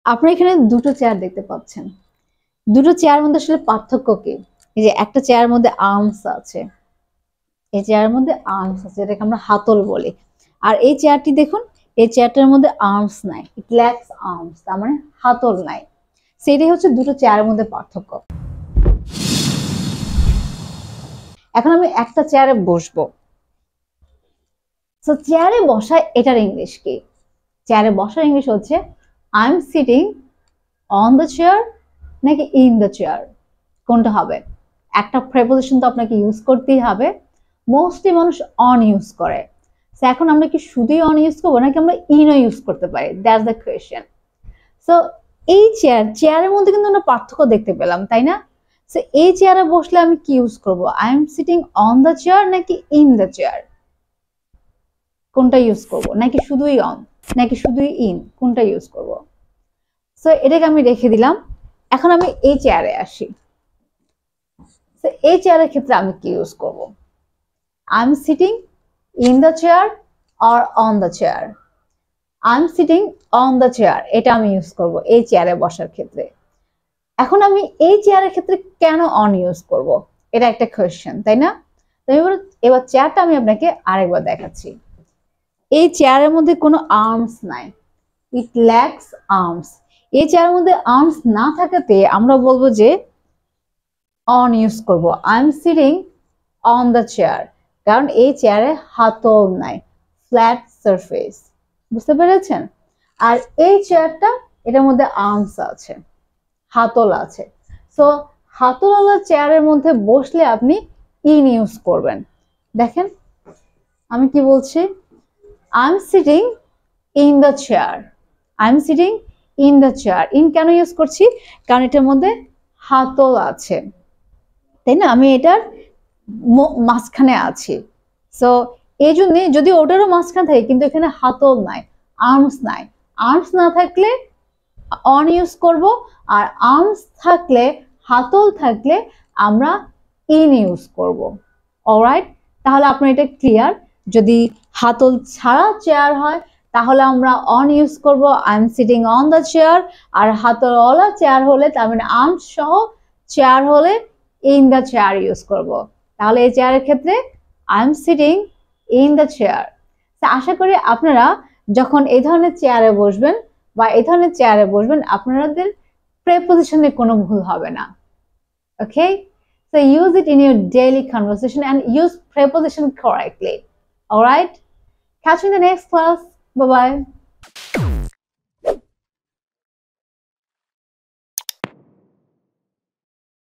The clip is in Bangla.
আপনারা এখানে দুটো চেয়ার দেখতে পাচ্ছেন। দুটো চেয়ার মধ্যে আসলে পার্থক্য কি? এই যে একটা চেয়ারের মধ্যে আর্মস আছে, এই চেয়ারের মধ্যে আর্মস আছে, এটাকে আমরা হাতল বলি। আর এই চেয়ারটি দেখুন, এই চেয়ারটার মধ্যে আর্মস নাই, ইট ল্যাকস আর্মস, তার মানে হাতল নাই। সেটাই হচ্ছে দুটো চেয়ারের মধ্যে পার্থক্য। এখন আমি একটা চেয়ারে বসবো। সো চেয়ারে বসা এটার ইংলিশ কি? চেয়ারে বসার ইংলিশ হচ্ছে I am sitting on the chair নাকি ইন দ্য চেয়ার, কোনটা হবে? একটা প্রেপোজিশন তো আপনাকে ইউজ করতেই হবে। মোস্টলি মানুষ অন ইউজ করে। সো এখন আমরা কি শুধুই অন ইউজ করবো নাকি আমরা ইনও ইউজ করতে পারি? That's the question. সো এই চেয়ারের মধ্যে কিন্তু আমরা পার্থক্য দেখতে পেলাম, তাই না? সো এই চেয়ারে বসলে আমি কি ইউজ করব? I am sitting on the chair নাকি ইন দ্য চেয়ার, কোনটা ইউজ করব? নাকি শুধুই অন নাকি শুধুই ইন, কোনটা ইউজ করব? সো এটাকে আমি রেখে দিলাম। এখন আমি এই চেয়ারে আসি। সো এই চেয়ারের ক্ষেত্রে আমি কি ইউজ করব? I am sitting in the chair or on the chair? I am sitting on the chair, এটা আমি ইউজ করব এই চেয়ারে বসার ক্ষেত্রে। এখন আমি এই চেয়ারের ক্ষেত্রে কেন অন ইউজ করব? এটা একটা কোয়েশ্চেন, তাই না? তো এবার চেয়ারটা আমি আপনাকে আরেকবার দেখাচ্ছি। এই চেয়ারের মধ্যে কোনো আর্মস নাই, ইট ল্যাকস আর্মস। এই চেয়ারের মধ্যে আর্মস না থাকাতে আমরা বলবো যে অন ইউজ করব। I am sitting on the chair, কারণ এই চেয়ারে হাতল নাই, ফ্ল্যাট সারফেস। বুঝতে পেরেছেন? আর এই চেয়ারটা, এটার মধ্যে আর্মস আছে, হাতল আছে। সো হাতলওয়ালা চেয়ারের মধ্যে বসলে আপনি ইন ইউজ করবেন। দেখেন আমি কি বলছি, I am sitting in the chair, I am sitting in the chair. In কেন ইউজ করছি? কারণ এটার মধ্যে হাতল আছে, তাই না? আমি এটার মাঝখানে আছি। সো এই জন্য যদি ওটারও মাঝখানে থাকে কিন্তু এখানে হাতল নাই, আর্মস নাই। আর্মস না থাকলে অন ইউজ করব, আর আর্মস থাকলে, হাতল থাকলে আমরা ইন ইউজ করব। অলরাইট, তাহলে আপনার এটা ক্লিয়ার। যদি হাতল ছাড়া চেয়ার হয় তাহলে আমরা অন ইউজ করব, I am sitting on the chair. আর হাতলওয়ালা চেয়ার হলে, তার মানে আর্মস সহ চেয়ার হলে ইন দ্য চেয়ার ইউজ করব। তাহলে এই চেয়ারের ক্ষেত্রে I am sitting in the chair. আশা করি আপনারা যখন এই ধরনের চেয়ারে বসবেন বা এই ধরনের চেয়ারে বসবেন আপনাদের প্রেপোজিশনে কোনো ভুল হবে না। ওকে, so use it in your daily conversation and use preposition correctly. All right, catch you in the next class. Bye bye.